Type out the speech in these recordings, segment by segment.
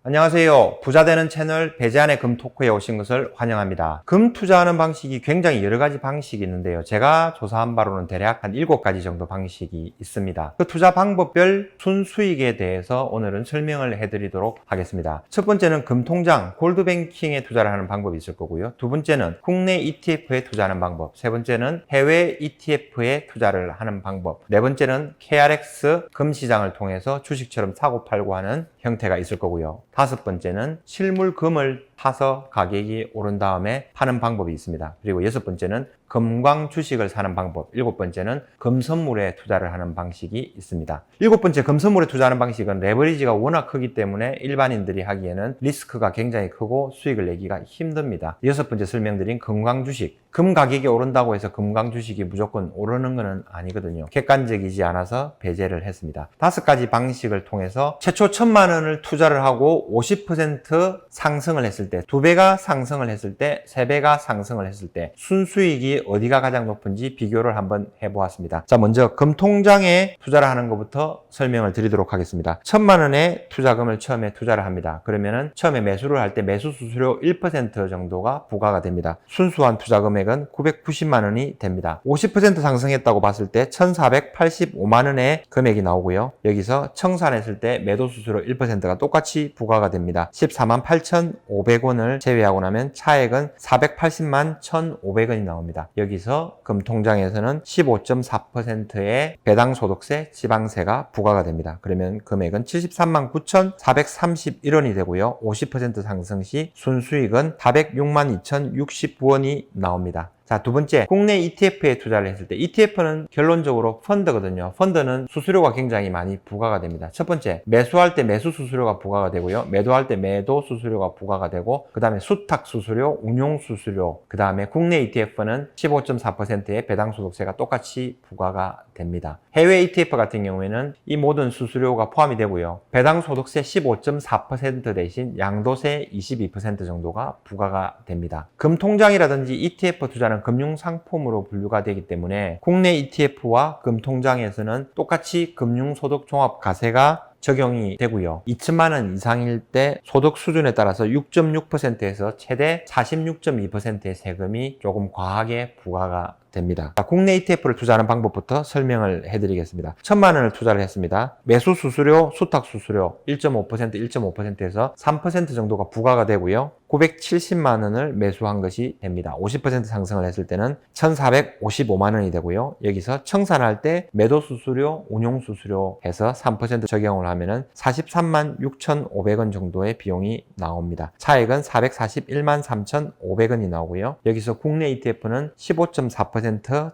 안녕하세요. 부자되는 채널 배재한의 금토크에 오신 것을 환영합니다. 금 투자하는 방식이 굉장히 여러 가지 방식이 있는데요. 제가 조사한 바로는 대략 한 7가지 정도 방식이 있습니다. 그 투자 방법별 순수익에 대해서 오늘은 설명을 해드리도록 하겠습니다. 첫 번째는 금통장, 골드뱅킹에 투자를 하는 방법이 있을 거고요. 두 번째는 국내 ETF에 투자하는 방법. 세 번째는 해외 ETF에 투자를 하는 방법. 네 번째는 KRX 금시장을 통해서 주식처럼 사고 팔고 하는 형태가 있을 거고요. 다섯 번째는 실물 금을 사서 가격이 오른 다음에 파는 방법이 있습니다. 그리고 여섯 번째는 금광 주식을 사는 방법, 일곱 번째는 금선물에 투자를 하는 방식이 있습니다. 일곱 번째 금선물에 투자하는 방식은 레버리지가 워낙 크기 때문에 일반인들이 하기에는 리스크가 굉장히 크고 수익을 내기가 힘듭니다. 여섯 번째 설명드린 금광 주식, 금 가격이 오른다고 해서 금광 주식이 무조건 오르는 것은 아니거든요. 객관적이지 않아서 배제를 했습니다. 다섯 가지 방식을 통해서 최초 1,000만 원을 투자를 하고 50% 상승을 했을 때, 2배가 상승을 했을 때, 3배가 상승을 했을 때 순수익이 어디가 가장 높은지 비교를 한번 해보았습니다. 자, 먼저 금통장에 투자를 하는 것부터 설명을 드리도록 하겠습니다. 1,000만 원의 투자금을 처음에 투자를 합니다. 그러면은 처음에 매수를 할 때 매수 수수료 1% 정도가 부과가 됩니다. 순수한 투자금액은 990만 원이 됩니다. 50% 상승했다고 봤을 때 1,485만 원의 금액이 나오고요. 여기서 청산했을 때 매도 수수료 1%가 똑같이 부과가 됩니다. 14만 8,500원을 제외하고 나면 차액은 480만 1,500원이 나옵니다. 여기서 금통장에서는 15.4%의 배당소득세, 지방세가 부과가 됩니다. 그러면 금액은 73만 9,431원이 되고요. 50% 상승 시 순수익은 406만 2,069원이 나옵니다. 자, 두 번째, 국내 ETF에 투자를 했을 때 ETF는 결론적으로 펀드거든요. 펀드는 수수료가 굉장히 많이 부과가 됩니다. 첫 번째, 매수할 때 매수 수수료가 부과가 되고요. 매도할 때 매도 수수료가 부과가 되고, 그 다음에 수탁 수수료, 운용 수수료, 그 다음에 국내 ETF는 15.4%의 배당소득세가 똑같이 부과가 됩니다. 해외 ETF 같은 경우에는 이 모든 수수료가 포함이 되고요. 배당소득세 15.4% 대신 양도세 22% 정도가 부과가 됩니다. 금통장이라든지 ETF 투자는 금융상품으로 분류가 되기 때문에 국내 ETF와 금통장에서는 똑같이 금융소득종합과세가 적용이 되고요. 2천만 원 이상일 때 소득 수준에 따라서 6.6%에서 최대 46.2%의 세금이 조금 과하게 부과가 됩니다. 자, 국내 ETF를 투자하는 방법부터 설명을 해드리겠습니다. 1,000만 원을 투자를 했습니다. 매수 수수료, 수탁 수수료 1.5%에서 3% 정도가 부과가 되고요. 970만 원을 매수한 것이 됩니다. 50% 상승을 했을 때는 1,455만 원이 되고요. 여기서 청산할 때 매도 수수료, 운용 수수료 해서 3% 적용을 하면은 43만 6,500원 정도의 비용이 나옵니다. 차액은 441만 3,500원이 나오고요. 여기서 국내 ETF는 15.4%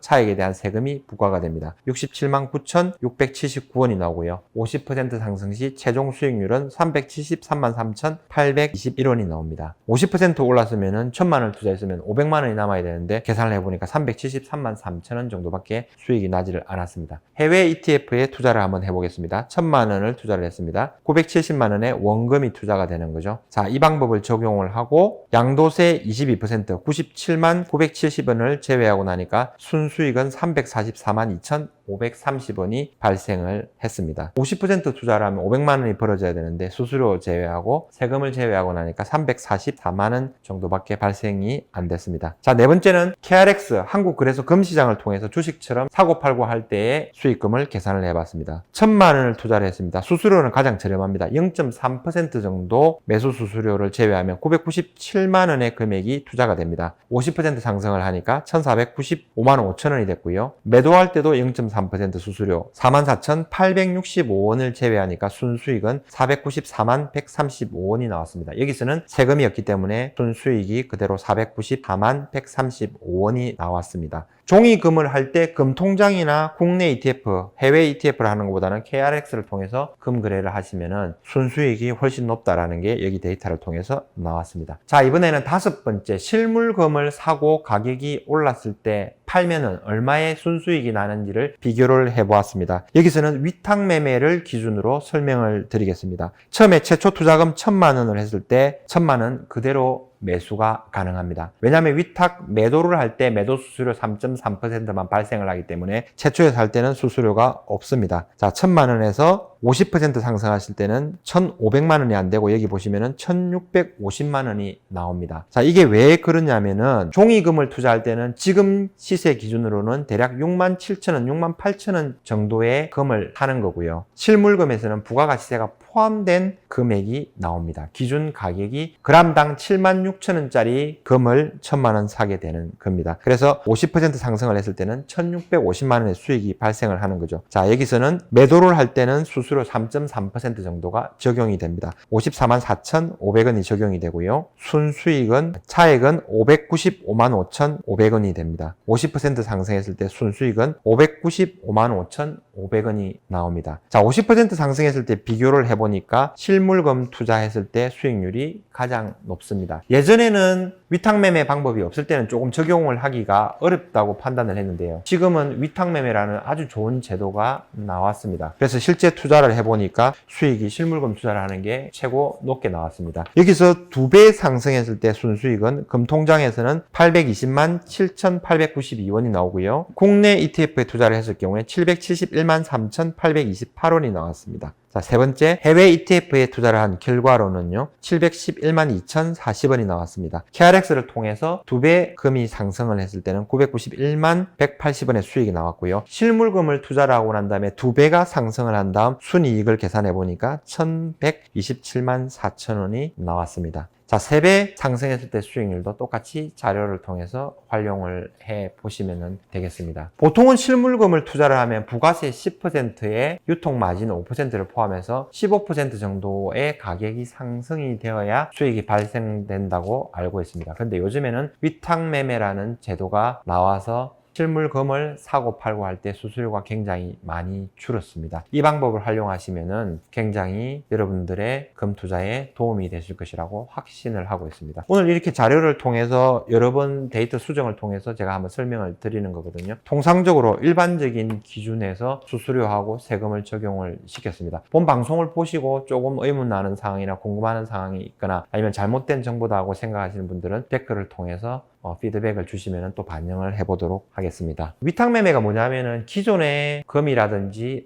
차액에 대한 세금이 부과가 됩니다. 67만 9,679원이 나오고요. 50% 상승 시 최종 수익률은 373만 3,821원이 나옵니다. 50% 올랐으면 1,000만 원을 투자했으면 500만 원이 남아야 되는데 계산을 해보니까 373만 3천원 정도밖에 수익이 나지를 않았습니다. 해외 ETF에 투자를 한번 해보겠습니다. 1,000만 원을 투자를 했습니다. 970만 원의 원금이 투자가 되는 거죠. 자, 이 방법을 적용을 하고 양도세 22% 97만 970원을 제외하고 나니까 순수익은 344만 2,530원이 발생을 했습니다. 50% 투자를 하면 500만 원이 벌어져야 되는데 수수료 제외하고 세금을 제외하고 나니까 344만 원 정도밖에 발생이 안 됐습니다. 자, 네 번째는 KRX 한국거래소 금시장을 통해서 주식처럼 사고 팔고 할 때의 수익금을 계산을 해봤습니다. 1,000만 원을 투자를 했습니다. 수수료는 가장 저렴합니다. 0.3% 정도 매수 수수료를 제외하면 997만 원의 금액이 투자가 됩니다. 50% 상승을 하니까 1,495만 5천원이 됐고요. 매도할 때도 0.3% 수수료 44,865원을 제외하니까 순수익은 494만 135원이 나왔습니다. 여기서는 세금이었기 때문에 순수익이 그대로 494만 135원이 나왔습니다. 종이금을 할 때 금통장이나 국내 ETF, 해외 ETF를 하는 것보다는 KRX를 통해서 금 거래를 하시면은 순수익이 훨씬 높다라는 게 여기 데이터를 통해서 나왔습니다. 자, 이번에는 다섯 번째, 실물금을 사고 가격이 올랐을 때 팔면은 얼마의 순수익이 나는지를 비교를 해보았습니다. 여기서는 위탁 매매를 기준으로 설명을 드리겠습니다. 처음에 최초 투자금 1,000만 원을 했을 때 1,000만 원 그대로 매수가 가능합니다. 왜냐하면 위탁 매도를 할 때 매도 수수료 3.3%만 발생을 하기 때문에 최초에 살 때는 수수료가 없습니다. 자, 1,000만 원에서 50% 상승하실 때는 1,500만 원이 안 되고 여기 보시면은 1,650만 원이 나옵니다. 자, 이게 왜 그러냐면은 종이금을 투자할 때는 지금 시세 기준으로는 대략 6만 7천 원, 6만 8천 원 정도의 금을 사는 거고요. 실물금에서는 부가가치세가 포함된 금액이 나옵니다. 기준 가격이 그람당 7만 6천 원짜리 금을 1,000만 원 사게 되는 겁니다. 그래서 50% 상승을 했을 때는 1,650만 원의 수익이 발생을 하는 거죠. 자, 여기서는 매도를 할 때는 수수료 3.3% 정도가 적용이 됩니다. 54만 4,500원이 적용이 되고요. 순수익은 차액은 595만 5,500원이 됩니다. 50% 상승했을 때 순수익은 595만 5,500원이 나옵니다. 자, 50% 상승했을 때 비교를 해보니까 실물금 투자했을 때 수익률이 가장 높습니다. 예전에는 위탁매매 방법이 없을 때는 조금 적용을 하기가 어렵다고 판단을 했는데요. 지금은 위탁매매라는 아주 좋은 제도가 나왔습니다. 그래서 실제 투자를 해보니까 수익이 실물금 투자를 하는 게 최고 높게 나왔습니다. 여기서 2배 상승했을 때 순수익은 금통장에서는 820만 7,892원이 나오고요. 국내 ETF에 투자를 했을 경우에 771만 3,828원이 나왔습니다. 자, 세 번째, 해외 ETF에 투자를 한 결과로는요, 711만 2,040원이 나왔습니다. KRX를 통해서 2배 금이 상승을 했을 때는 991만 180원의 수익이 나왔고요. 실물금을 투자를 하고 난 다음에 2배가 상승을 한 다음 순이익을 계산해 보니까 1,127만 4천원이 나왔습니다. 자, 3배 상승했을 때 수익률도 똑같이 자료를 통해서 활용을 해 보시면 되겠습니다. 보통은 실물금을 투자를 하면 부가세 10%에 유통마진 5%를 포함해서 15% 정도의 가격이 상승이 되어야 수익이 발생된다고 알고 있습니다. 그런데 요즘에는 위탁매매라는 제도가 나와서 실물금을 사고 팔고 할 때 수수료가 굉장히 많이 줄었습니다. 이 방법을 활용하시면은 굉장히 여러분들의 금 투자에 도움이 되실 것이라고 확신을 하고 있습니다. 오늘 이렇게 자료를 통해서 여러 번 데이터 수정을 통해서 제가 한번 설명을 드리는 거거든요. 통상적으로 일반적인 기준에서 수수료하고 세금을 적용을 시켰습니다. 본 방송을 보시고 조금 의문 나는 상황이나 궁금한 상황이 있거나 아니면 잘못된 정보다 하고 생각하시는 분들은 댓글을 통해서 피드백을 주시면 또 반영을 해보도록 하겠습니다. 위탁매매가 뭐냐면은 기존에 금이라든지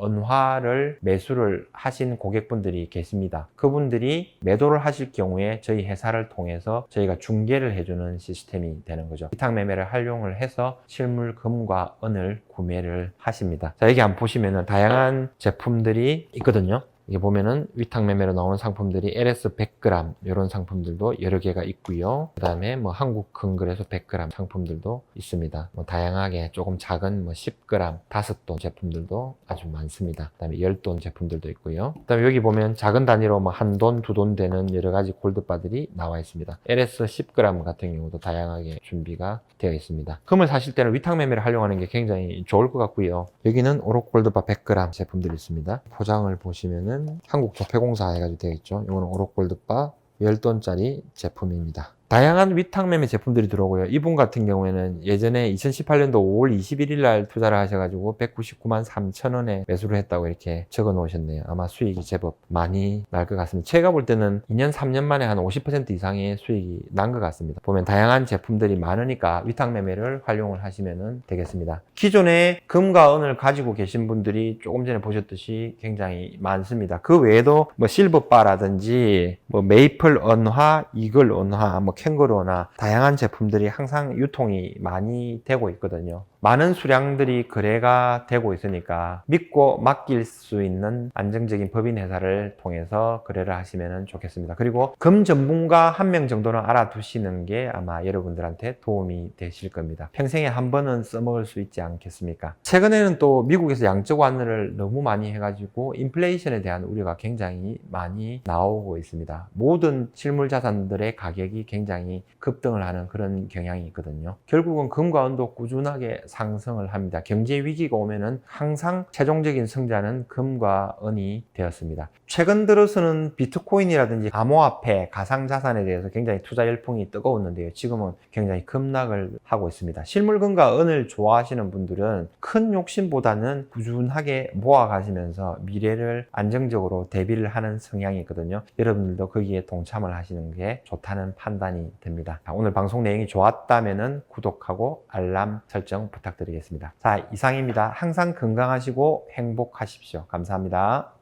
은화를 매수를 하신 고객분들이 계십니다. 그분들이 매도를 하실 경우에 저희 회사를 통해서 저희가 중개를 해주는 시스템이 되는 거죠. 위탁매매를 활용을 해서 실물 금과 은을 구매를 하십니다. 자, 여기 한번 보시면은 다양한 제품들이 있거든요. 이게 보면은 위탁매매로 나오는 상품들이 LS 100g 이런 상품들도 여러 개가 있고요. 그 다음에 한국금그래서 100g 상품들도 있습니다. 다양하게 조금 작은 10g 5돈 제품들도 아주 많습니다. 그 다음에 10돈 제품들도 있고요. 그 다음에 여기 보면 작은 단위로 1돈, 2돈 되는 여러 가지 골드바들이 나와 있습니다. LS 10g 같은 경우도 다양하게 준비가 되어 있습니다. 금을 사실 때는 위탁매매를 활용하는 게 굉장히 좋을 것 같고요. 여기는 오록골드바 100g 제품들이 있습니다. 포장을 보시면은 한국조폐공사 해가지고 되어 있죠. 이거는 오록골드바 10돈짜리 제품입니다. 다양한 위탁매매 제품들이 들어오고요. 이분 같은 경우에는 예전에 2018년도 5월 21일 날 투자를 하셔가지고 199만 3천 원에 매수를 했다고 이렇게 적어 놓으셨네요. 아마 수익이 제법 많이 날 것 같습니다. 제가 볼 때는 2년, 3년 만에 한 50% 이상의 수익이 난 것 같습니다. 보면 다양한 제품들이 많으니까 위탁매매를 활용을 하시면 되겠습니다. 기존에 금과 은을 가지고 계신 분들이 조금 전에 보셨듯이 굉장히 많습니다. 그 외에도 실버바라든지 메이플 은화, 이글 은화, 캥거루나 다양한 제품들이 항상 유통이 많이 되고 있거든요. 많은 수량들이 거래가 되고 있으니까 믿고 맡길 수 있는 안정적인 법인 회사를 통해서 거래를 하시면 좋겠습니다. 그리고 금 전문가 한 명 정도는 알아두시는 게 아마 여러분들한테 도움이 되실 겁니다. 평생에 한 번은 써먹을 수 있지 않겠습니까? 최근에는 또 미국에서 양적 완화를 너무 많이 해가지고 인플레이션에 대한 우려가 굉장히 많이 나오고 있습니다. 모든 실물 자산들의 가격이 굉장히 급등을 하는 그런 경향이 있거든요. 결국은 금과 은도 꾸준하게 상승을 합니다. 경제 위기가 오면은 항상 최종적인 승자는 금과 은이 되었습니다. 최근 들어서는 비트코인이라든지 암호화폐, 가상자산에 대해서 굉장히 투자 열풍이 뜨거웠는데요. 지금은 굉장히 급락을 하고 있습니다. 실물금과 은을 좋아하시는 분들은 큰 욕심보다는 꾸준하게 모아가시면서 미래를 안정적으로 대비를 하는 성향이 있거든요. 여러분들도 거기에 동참을 하시는 게 좋다는 판단이 듭니다. 오늘 방송 내용이 좋았다면 구독하고 알람 설정 부탁드립니다. 부탁드리겠습니다. 자, 이상입니다. 항상 건강하시고 행복하십시오. 감사합니다.